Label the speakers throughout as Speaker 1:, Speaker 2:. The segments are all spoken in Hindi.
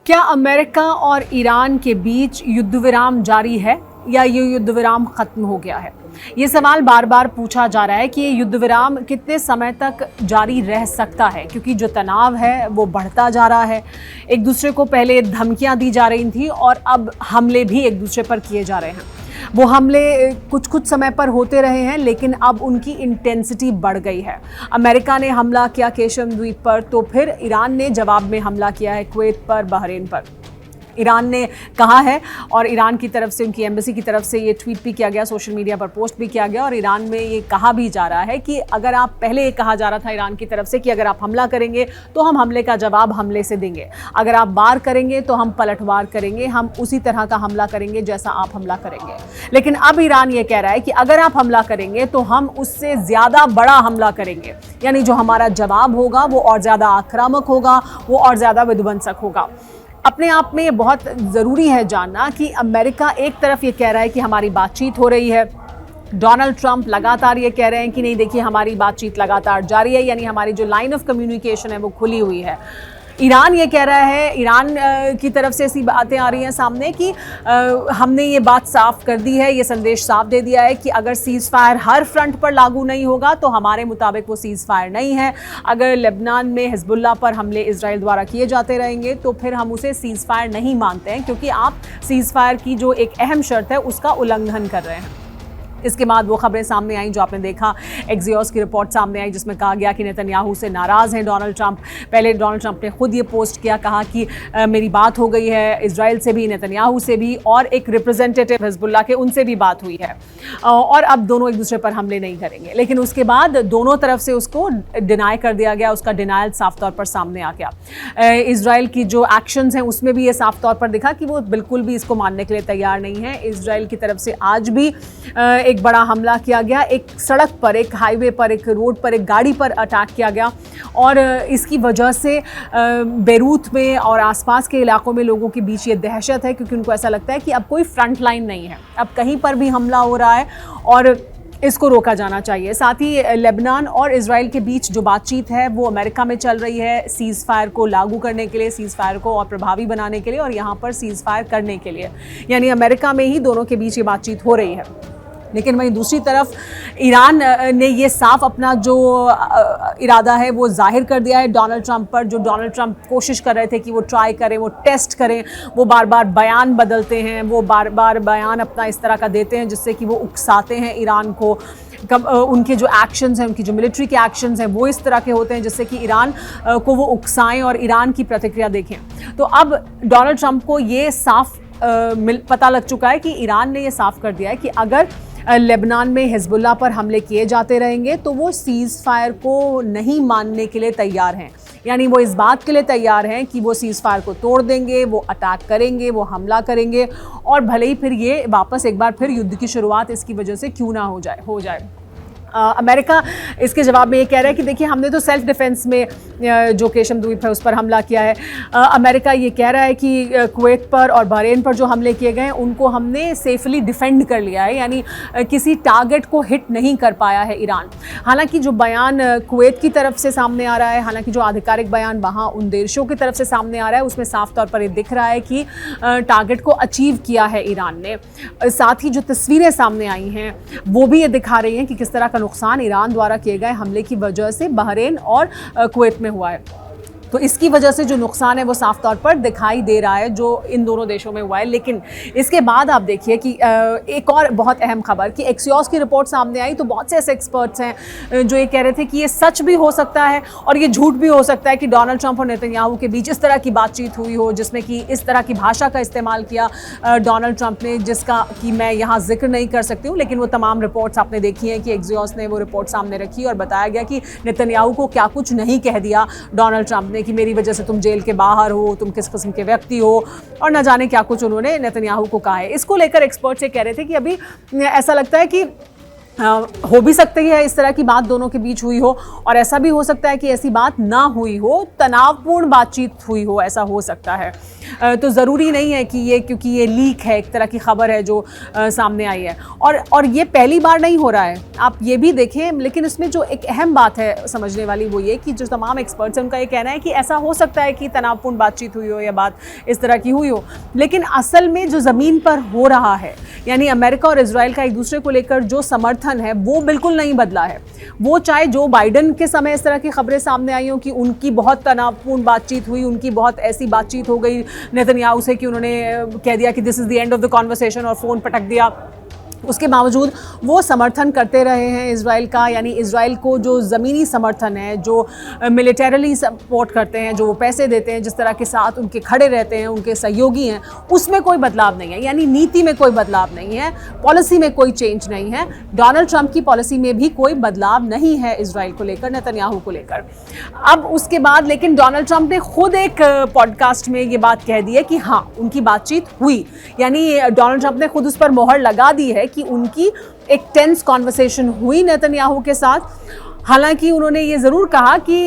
Speaker 1: क्या अमेरिका और ईरान के बीच युद्ध विराम जारी है या ये युद्ध विराम खत्म हो गया है? ये सवाल बार बार पूछा जा रहा है कि ये युद्ध विराम कितने समय तक जारी रह सकता है, क्योंकि जो तनाव है वो बढ़ता जा रहा है। एक दूसरे को पहले धमकियां दी जा रही थी और अब हमले भी एक दूसरे पर किए जा रहे हैं। वो हमले कुछ समय पर होते रहे हैं, लेकिन अब उनकी इंटेंसिटी बढ़ गई है। अमेरिका ने हमला किया केशम द्वीप पर, तो फिर ईरान ने जवाब में हमला किया है कुवैत पर, बहरीन पर। ईरान ने कहा है और ईरान की तरफ से, उनकी एम्बेसी की तरफ से ये ट्वीट भी किया गया, सोशल मीडिया पर पोस्ट भी किया गया और ईरान में ये कहा भी जा रहा है कि अगर आप, पहले ये कहा जा रहा था ईरान की तरफ से कि अगर आप हमला करेंगे तो हम हमले का जवाब हमले से देंगे, अगर आप वार करेंगे तो हम पलटवार करेंगे, हम उसी तरह का हमला करेंगे जैसा आप हमला करेंगे। लेकिन अब ईरान ये कह रहा है कि अगर आप हमला करेंगे तो हम उससे ज़्यादा बड़ा हमला करेंगे, यानी जो हमारा जवाब होगा वो और ज़्यादा आक्रामक होगा, वो और ज़्यादा विध्वंसक होगा। अपने आप में ये बहुत ज़रूरी है जानना कि अमेरिका एक तरफ ये कह रहा है कि हमारी बातचीत हो रही है, डोनाल्ड ट्रंप लगातार ये कह रहे हैं कि नहीं देखिए हमारी बातचीत लगातार जारी है, यानी हमारी जो लाइन ऑफ कम्युनिकेशन है वो खुली हुई है। ईरान ये कह रहा है, ईरान की तरफ से ऐसी बातें आ रही हैं सामने कि हमने ये बात साफ कर दी है, ये संदेश साफ दे दिया है कि अगर सीज़ फायर हर फ्रंट पर लागू नहीं होगा तो हमारे मुताबिक वो सीज़ फायर नहीं है। अगर लेबनान में हिजबुल्लाह पर हमले इजराइल द्वारा किए जाते रहेंगे तो फिर हम उसे सीज़ फायर नहीं मानते हैं, क्योंकि आप सीज़ फायर की जो एक अहम शर्त है उसका उल्लंघन कर रहे हैं। इसके बाद वो खबरें सामने आई जो आपने देखा, एक्सियोस की रिपोर्ट सामने आई जिसमें कहा गया कि नेतन्याहू से नाराज़ हैं डोनाल्ड ट्रंप। पहले डोनाल्ड ट्रंप ने खुद ये पोस्ट किया, कहा कि मेरी बात हो गई है इजराइल से भी, नेतन्याहू से भी और एक रिप्रेजेंटेटिव हिजबुल्लाह के, उनसे भी बात हुई है और अब दोनों एक दूसरे पर हमले नहीं करेंगे। लेकिन उसके बाद दोनों तरफ से उसको डिनाई कर दिया गया, उसका डिनायल साफ तौर पर सामने आ गया। इजराइल की जो एक्शंस हैं उसमें भी ये साफ तौर पर दिखा कि वो बिल्कुल भी इसको मानने के लिए तैयार नहीं है। इजराइल की तरफ से आज भी एक बड़ा हमला किया गया, एक सड़क पर, एक हाईवे पर, एक रोड पर, एक गाड़ी पर अटैक किया गया और इसकी वजह से बेरूत में और आसपास के इलाकों में लोगों के बीच ये दहशत है, क्योंकि उनको ऐसा लगता है कि अब कोई फ्रंट लाइन नहीं है, अब कहीं पर भी हमला हो रहा है और इसको रोका जाना चाहिए। साथ ही लेबनान और इजराइल के बीच जो बातचीत है वो अमेरिका में चल रही है सीज़ फायर को लागू करने के लिए, सीज़ फायर को और प्रभावी बनाने के लिए और यहाँ पर सीज़ फायर करने के लिए, यानी अमेरिका में ही दोनों के बीच ये बातचीत हो रही है। लेकिन वहीं दूसरी तरफ ईरान ने ये साफ अपना जो इरादा है वो जाहिर कर दिया है डोनाल्ड ट्रंप पर। जो डोनाल्ड ट्रंप कोशिश कर रहे थे कि वो ट्राई करें, वो टेस्ट करें, वो बार बार बयान बदलते हैं, वो बार बार बयान अपना इस तरह का देते हैं जिससे कि वो उकसाते हैं ईरान को। उनके जो एक्शंस हैं, उनकी जो मिलिट्री के एक्शंस हैं वो इस तरह के होते हैं जिससे कि ईरान को वो उकसाएं और ईरान की प्रतिक्रिया देखें। तो अब डोनाल्ड ट्रंप को ये साफ पता लग चुका है कि ईरान ने ये साफ कर दिया है कि अगर लेबनान में हिजबुल्लाह पर हमले किए जाते रहेंगे तो वो सीज़ फायर को नहीं मानने के लिए तैयार हैं, यानी वो इस बात के लिए तैयार हैं कि वो सीज़ फायर को तोड़ देंगे, वो अटैक करेंगे, वो हमला करेंगे और भले ही फिर ये वापस एक बार फिर युद्ध की शुरुआत इसकी वजह से क्यों ना हो जाए। अमेरिका इसके जवाब में ये कह रहा है कि देखिए हमने तो सेल्फ डिफेंस में जो केशम द्वीप है उस पर हमला किया है। अमेरिका ये कह रहा है कि कुवैत पर और बहरीन पर जो हमले किए गए हैं उनको हमने सेफली डिफेंड कर लिया है, यानी किसी टारगेट को हिट नहीं कर पाया है ईरान। हालांकि जो बयान कुवैत की तरफ से सामने आ रहा है, हालांकि जो आधिकारिक बयान वहाँ उन देशों की तरफ से सामने आ रहा है उसमें साफ तौर पर ये दिख रहा है कि टारगेट को अचीव किया है ईरान ने। साथ ही जो तस्वीरें सामने आई हैं वो भी ये दिखा रही हैं कि किस तरह का नुकसान ईरान द्वारा किए गए हमले की वजह से बहरीन और कुवैत में हुआ है। तो इसकी वजह से जो नुकसान है वो साफ तौर पर दिखाई दे रहा है जो इन दोनों देशों में हुआ है। लेकिन इसके बाद आप देखिए कि एक और बहुत अहम खबर कि एक्सियोस की रिपोर्ट सामने आई, तो बहुत से ऐसे एक्सपर्ट्स हैं जो ये कह रहे थे कि ये सच भी हो सकता है और ये झूठ भी हो सकता है कि डोनाल्ड ट्रंप और नेतन्याहू के बीच इस तरह की बातचीत हुई हो जिसमें कि इस तरह की भाषा का इस्तेमाल किया डोनाल्ड ट्रंप ने, जिसका कि मैं यहाँ जिक्र नहीं कर सकती हूँ। लेकिन वो तमाम रिपोर्ट्स आपने देखी हैं कि एक्सियोस ने वो रिपोर्ट सामने रखी और बताया गया कि नेतन्याहू को क्या कुछ नहीं कह दिया डोनाल्ड ट्रंप कि मेरी वजह से तुम जेल के बाहर हो, तुम किस किस्म के व्यक्ति हो और न जाने क्या कुछ उन्होंने नेतन्याहू को कहा है। इसको लेकर एक्सपर्ट्स ये कह रहे थे कि अभी ऐसा लगता है कि हो भी सकती है इस तरह की बात दोनों के बीच हुई हो, और ऐसा भी हो सकता है कि ऐसी बात ना हुई हो, तनावपूर्ण बातचीत हुई हो, ऐसा हो सकता है। तो ज़रूरी नहीं है कि ये, क्योंकि ये लीक है, एक तरह की खबर है जो सामने आई है, और ये पहली बार नहीं हो रहा है, आप ये भी देखें। लेकिन इसमें जो एक अहम बात है समझने वाली वो ये कि जो तमाम एक्सपर्ट्स हैं उनका ये कहना है कि ऐसा हो सकता है कि तनावपूर्ण बातचीत हुई हो या बात इस तरह की हुई हो, लेकिन असल में जो ज़मीन पर हो रहा है, यानी अमेरिका और इजराइल का एक दूसरे को लेकर जो समर्थन है वो बिल्कुल नहीं बदला है। वो चाहे जो बाइडन के समय इस तरह की खबरें सामने आई हों कि उनकी बहुत तनावपूर्ण बातचीत हुई, उनकी बहुत ऐसी बातचीत हो गई नेतन्याहू से कि उन्होंने कह दिया कि this is the end of the conversation और फ़ोन पटक दिया, उसके बावजूद वो समर्थन करते रहे हैं इजराइल का। यानी इजराइल को जो ज़मीनी समर्थन है, जो मिलिटरली सपोर्ट करते हैं, जो वो पैसे देते हैं, जिस तरह के साथ उनके खड़े रहते हैं, उनके सहयोगी हैं, उसमें कोई बदलाव नहीं है। यानी नीति में कोई बदलाव नहीं है, पॉलिसी में कोई चेंज नहीं है, डोनाल्ड ट्रंप की पॉलिसी में भी कोई बदलाव नहीं है इजराइल को लेकर, नेतन्याहू को लेकर। अब उसके बाद लेकिन डोनाल्ड ट्रंप ने खुद एक पॉडकास्ट में ये बात कह दी है कि हाँ, उनकी बातचीत हुई। यानी डोनाल्ड ट्रंप ने खुद उस पर मोहर लगा दी है कि उनकी एक टेंस कॉन्वर्सेशन हुई नेतन्याहू के साथ। हालांकि उन्होंने ये ज़रूर कहा कि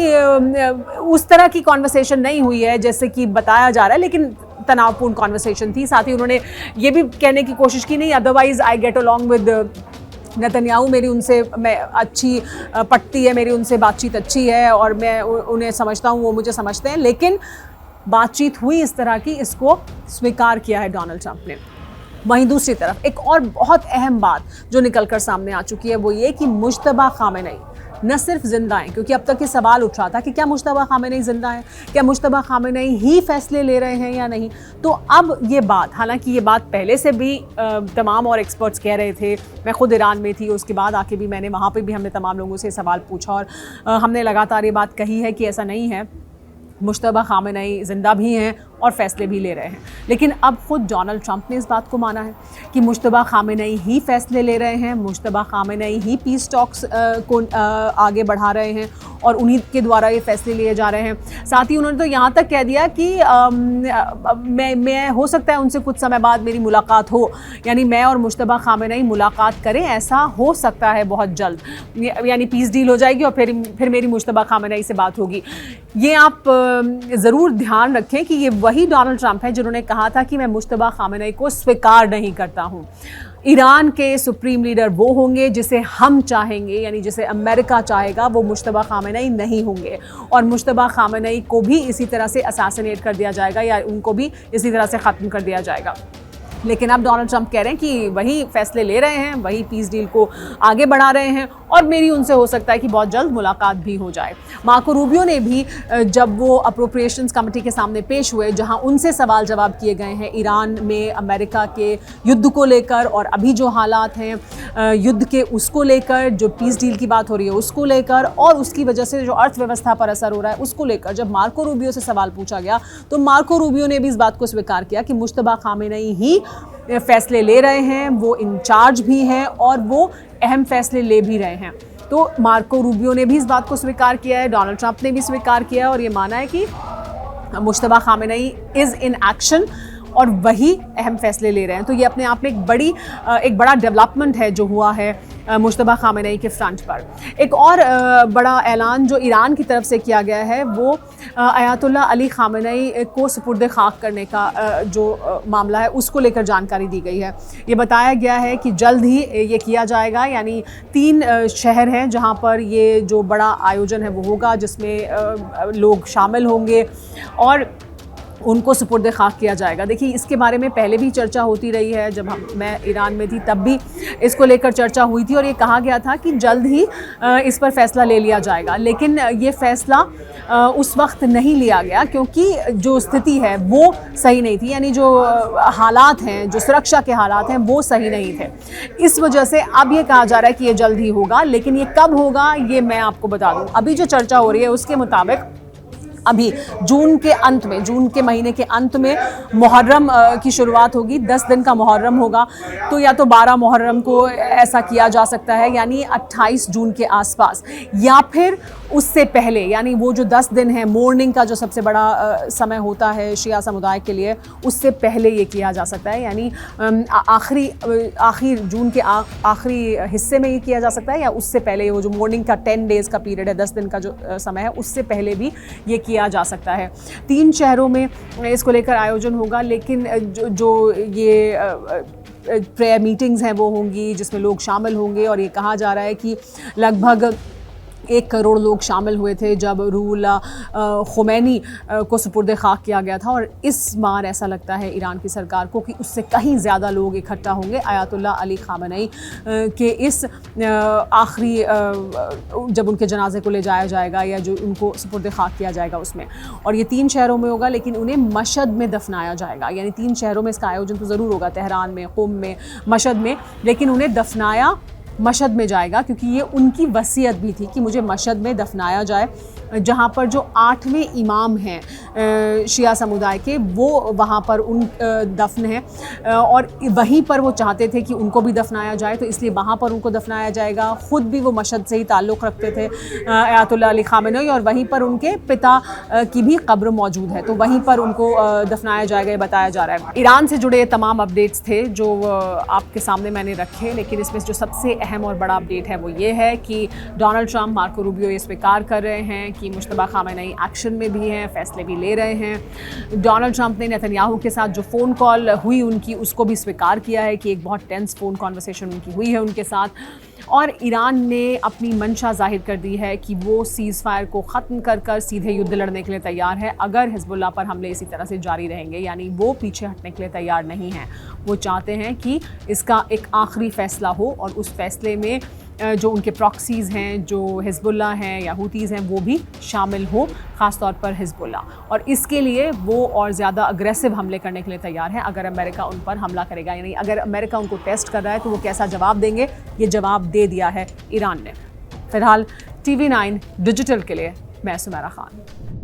Speaker 1: उस तरह की कॉन्वर्सेशन नहीं हुई है जैसे कि बताया जा रहा है, लेकिन तनावपूर्ण कॉन्वर्सेशन थी। साथ ही उन्होंने ये भी कहने की कोशिश की, नहीं otherwise I get along with Netanyahu, मेरी उनसे मैं अच्छी पटती है, मेरी उनसे बातचीत अच्छी है और मैं उन्हें समझता हूँ, वो मुझे समझते हैं। लेकिन बातचीत हुई इस तरह की, इसको स्वीकार किया है डोनाल्ड ट्रंप ने। वहीं दूसरी तरफ एक और बहुत अहम बात जो निकलकर सामने आ चुकी है वो ये कि मुज्तबा खामेनेई न सिर्फ जिंदा हैं, क्योंकि अब तक ये सवाल उठ रहा था कि क्या मुज्तबा खामेनेई जिंदा है, क्या मुज्तबा खामेनेई ही फैसले ले रहे हैं या नहीं। तो अब ये बात, हालांकि ये बात पहले से भी तमाम और एक्सपर्ट्स कह रहे थे, मैं खुद ईरान में थी, उसके बाद आके भी मैंने वहाँ पे भी हमने तमाम लोगों से सवाल पूछा और हमने लगातार ये बात कही है कि ऐसा नहीं है, मुज्तबा खामेनेई ज़िंदा भी हैं और फैसले भी ले रहे हैं। लेकिन अब खुद डोनाल्ड ट्रंप ने इस बात को माना है कि मुज्तबा खामेनेई ही फैसले ले रहे हैं, मुज्तबा खामेनेई ही पीस टॉक्स को आगे बढ़ा रहे हैं और उन्हीं के द्वारा ये फैसले लिए जा रहे हैं। साथ ही उन्होंने तो यहाँ तक कह दिया कि मैं हो सकता है उनसे कुछ समय बाद मेरी मुलाकात हो, यानी मैं और मुज्तबा खामेनेई मुलाकात करें, ऐसा हो सकता है बहुत जल्द, यानी पीस डील हो जाएगी और फिर मेरी मुज्तबा खामेनेई से बात होगी। ये आप ज़रूर ध्यान रखें कि ये वही डोनाल्ड ट्रंप है जिन्होंने कहा था कि मैं मुज्तबा खामेनेई को स्वीकार नहीं करता हूँ। ईरान के सुप्रीम लीडर वो होंगे जिसे हम चाहेंगे, यानी जिसे अमेरिका चाहेगा, वो मुज्तबा खामेनेई नहीं होंगे और मुज्तबा खामेनेई को भी इसी तरह से असैसिनेट कर दिया जाएगा या उनको भी इसी तरह से ख़त्म कर दिया जाएगा। लेकिन अब डोनाल्ड ट्रंप कह रहे हैं कि वही फैसले ले रहे हैं, वही पीस डील को आगे बढ़ा रहे हैं और मेरी उनसे हो सकता है कि बहुत जल्द मुलाकात भी हो जाए। मार्को रूबियो ने भी जब वो अप्रोप्रिएशंस कमेटी के सामने पेश हुए, जहां उनसे सवाल जवाब किए गए हैं ईरान में अमेरिका के युद्ध को लेकर और अभी जो हालात हैं युद्ध के उसको लेकर, जो पीस डील की बात हो रही है उसको लेकर और उसकी वजह से जो अर्थव्यवस्था पर असर हो रहा है उसको लेकर, जब मार्को रूबियो से सवाल पूछा गया तो मार्को रूबियो ने भी इस बात को स्वीकार किया कि मुज्तबा खामेनेई ही फैसले ले रहे हैं, वो इंचार्ज भी हैं और वो अहम फैसले ले भी रहे हैं। तो मार्को रूबियो ने भी इस बात को स्वीकार किया है, डोनाल्ड ट्रंप ने भी स्वीकार किया है और ये माना है कि Mojtaba Khamenei is in action और वही अहम फैसले ले रहे हैं। तो ये अपने आप में एक बड़ा डेवलपमेंट है जो हुआ है मुज्तबा खामेनेई के फ्रंट पर। एक और बड़ा ऐलान जो ईरान की तरफ से किया गया है वो अयातुल्ला अली खामेनेई को सुपुर्द खाक करने का जो मामला है उसको लेकर जानकारी दी गई है। ये बताया गया है कि जल्द ही ये किया जाएगा, यानी 3 शहर हैं जहाँ पर ये जो बड़ा आयोजन है वो होगा, जिसमें लोग शामिल होंगे और उनको सुपुर्द खाक किया जाएगा। देखिए, इसके बारे में पहले भी चर्चा होती रही है, जब मैं ईरान में थी तब भी इसको लेकर चर्चा हुई थी और ये कहा गया था कि जल्द ही इस पर फैसला ले लिया जाएगा। लेकिन ये फैसला उस वक्त नहीं लिया गया क्योंकि जो स्थिति है वो सही नहीं थी, यानी जो हालात हैं, जो सुरक्षा के हालात हैं वो सही नहीं थे। इस वजह से अब ये कहा जा रहा है कि ये जल्द ही होगा, लेकिन ये कब होगा ये मैं आपको बता दूँ। अभी जो चर्चा हो रही है उसके मुताबिक अभी जून के महीने के अंत में मुहर्रम की शुरुआत होगी, 10 दिन का मुहर्रम होगा, तो या तो 12 मुहर्रम को ऐसा किया जा सकता है, यानी 28 जून के आसपास, या फिर उससे पहले, यानी वो जो 10 दिन है मॉर्निंग का जो सबसे बड़ा समय होता है शिया समुदाय के लिए, उससे पहले ये किया जा सकता है, यानी आखिरी जून के आखिरी हिस्से में ये किया जा सकता है, या उससे पहले वो जो मॉर्निंग का 10 डेज़ का पीरियड है, 10 दिन का जो समय है, उससे पहले भी ये किया जा सकता है। 3 शहरों में इसको लेकर आयोजन होगा, लेकिन जो ये प्रेयर मीटिंग्स हैं वो होंगी जिसमें लोग शामिल होंगे, और ये कहा जा रहा है कि लगभग 1 करोड़ लोग शामिल हुए थे जब रूहुल्लाह ख़ुमैनी को सुपुर्द खाक किया गया था, और इस बार ऐसा लगता है ईरान की सरकार को कि उससे कहीं ज़्यादा लोग इकट्ठा होंगे आयतुल्लाह अली ख़ामेनी के इस आखिरी जब उनके जनाजे को ले जाया जाएगा या जो उनको सुपुर्द खाक किया जाएगा उसमें। और ये 3 शहरों में होगा, लेकिन उन्हें मशहद में दफनाया जाएगा, यानी 3 शहरों में इसका आयोजन तो ज़रूर होगा, तेहरान में, क़ुम में, मशहद में, लेकिन उन्हें दफनाया मशहद में जाएगा, क्योंकि ये उनकी वसीयत भी थी कि मुझे मशहद में दफनाया जाए, जहाँ पर जो 8वें इमाम हैं शिया समुदाय के, वो वहाँ पर उन दफन हैं, और वहीं पर वो चाहते थे कि उनको भी दफनाया जाए, तो इसलिए वहाँ पर उनको दफनाया जाएगा। ख़ुद भी वो मशहद से ही ताल्लुक़ रखते थे आयतुल्लाह अली ख़ामेनी, और वहीं पर उनके पिता की भी कब्र मौजूद है, तो वहीं पर उनको दफनाया जाएगा, ये बताया जा रहा है। ईरान से जुड़े तमाम अपडेट्स थे जो आपके सामने मैंने रखे, लेकिन इसमें जो सबसे अहम और बड़ा अपडेट है वो ये है कि डोनाल्ड ट्रंप, मार्को रूबियो ये स्वीकार कर रहे हैं कि मुश्तबा ख़ामेनी एक्शन में भी हैं, फैसले भी ले रहे हैं। डोनाल्ड ट्रंप ने नेतन्याहू के साथ जो फ़ोन कॉल हुई उनकी, उसको भी स्वीकार किया है कि एक बहुत टेंस फ़ोन कॉन्वर्सेशन उनकी हुई है उनके साथ, और ईरान ने अपनी मंशा जाहिर कर दी है कि वो सीज़ फायर को ख़त्म कर सीधे युद्ध लड़ने के लिए तैयार है अगर हिज़्बुल्लाह पर हमले इसी तरह से जारी रहेंगे, यानी वो पीछे हटने के लिए तैयार नहीं हैं। वो चाहते हैं कि इसका एक आखिरी फ़ैसला हो, और उस फैसले में जो उनके प्रॉक्सीज़ हैं, जो हिज़्बुल्लाह हैं या हुतीज़ हैं, वो भी शामिल हो, ख़ास तौर पर हिज़्बुल्लाह, और इसके लिए वो और ज़्यादा अग्रेसिव हमले करने के लिए तैयार हैं अगर अमेरिका उन पर हमला करेगा, यानी अगर अमेरिका उनको टेस्ट कर रहा है तो वो कैसा जवाब देंगे, ये जवाब दे दिया है ईरान ने। फ़िलहाल TV9 डिजिटल के लिए मैं सुमेरा खान।